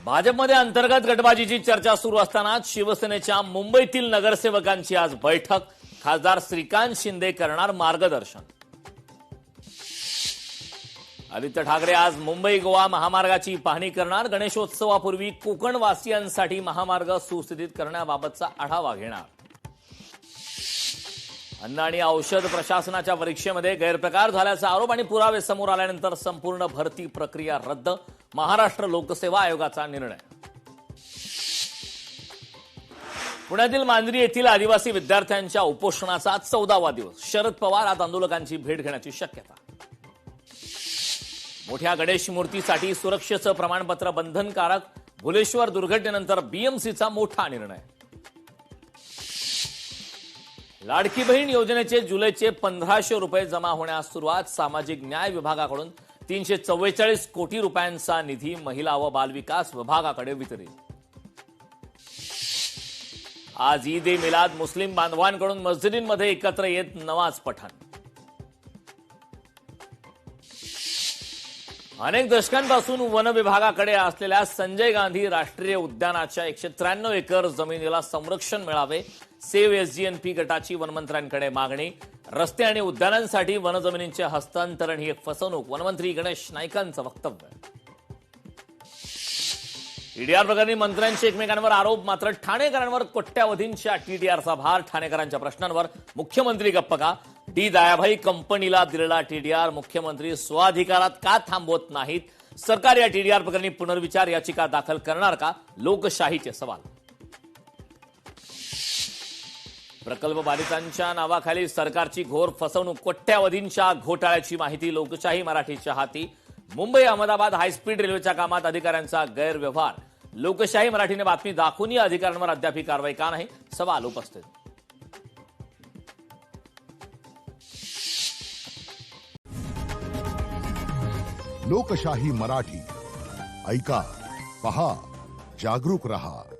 भाजपमध्ये अंतर्गत गटबाजीची चर्चा सुरू असतानाच शिवसेनेच्या मुंबईतील नगरसेवकांची आज बैठक. खासदार श्रीकांत शिंदे करणार मार्गदर्शन. आदित्य ठाकरे आज मुंबई गोवा महामार्गाची पाहणी करणार. गणेशोत्सवापूर्वी कोकणवासियांसाठी महामार्ग सुस्थितीत करण्याबाबतचा आढावा घेणार. अन्न आणि औषध प्रशासनाच्या परीक्षेमध्ये गैरप्रकार झाल्याचा आरोप आणि पुरावे समोर आल्यानंतर संपूर्ण भरती प्रक्रिया रद्द. महाराष्ट्र लोकसेवा आयोगाचा निर्णय. पुण्यातील मांजरी येथील आदिवासी विद्यार्थ्यांच्या उपोषणाचा 14वा दिवस. शरद पवार आज आंदोलकांची भेट घेण्याची शक्यता. मोठ्या गणेश मूर्तीसाठी सुरक्षेचं प्रमाणपत्र बंधनकारक. भुलेश्वर दुर्घटनेनंतर बीएमसीचा मोठा निर्णय. लाडकी बहीण योजनेचे जुलैचे 1500 रुपये जमा होण्यास सुरुवात. सामाजिक न्याय विभागाकडून 344 कोटी रुपयांचा निधी महिला व बालविकास विभागाकडे वितरित. आज ईद ए मिलाद. मुस्लिम बांधवांकडून मस्जिदींमध्ये एकत्र येत नमाज पठण. अनेक दशकांपासून वन विभागाकडे असलेल्या संजय गांधी राष्ट्रीय उद्यानाच्या 193 एकर जमिनीला संरक्षण मिळावे. सेव्ह एसजीएनपी गटाची वनमंत्र्यांकडे मागणी. रस्ते आणि उद्यानांसाठी वनजमिनींचे हस्तांतरण ही फसवणूक. वनमंत्री गणेश नाईकांचं वक्तव्य. टीडीआर प्रकरणी मंत्र्यांचे एकमेकांवर आरोप. मात्र ठाणेकरांवर कोट्यावधींच्या टीडीआरचा भार. ठाणेकरांच्या प्रश्नांवर मुख्यमंत्री गप्प का? डी दयाभाई कंपनीला दिलेला टीडीआर मुख्यमंत्री स्वाधिकारात का थांबवत नाहीत? सरकार या टीडीआर प्रकरणी पुनर्विचार याचिका दाखल करणार का? लोकशाहीचे सवाल. प्रकल्प बाधितांच्या नावाखाली सरकारची घोर फसवणूक. कोट्यावधींच्या घोटाळ्याची माहिती लोकशाही मराठीच्या हाती. मुंबई अहमदाबाद हायस्पीड रेल्वेच्या कामात अधिकाऱ्यांचा गैरव्यवहार. लोकशाही मराठीने बातमी दाखवूनही अधिकाऱ्यांवर अद्याप कारवाई का नाही? सवाल उपस्थित. लोकशाही मराठी ऐका, पहा, जागरूक रहा.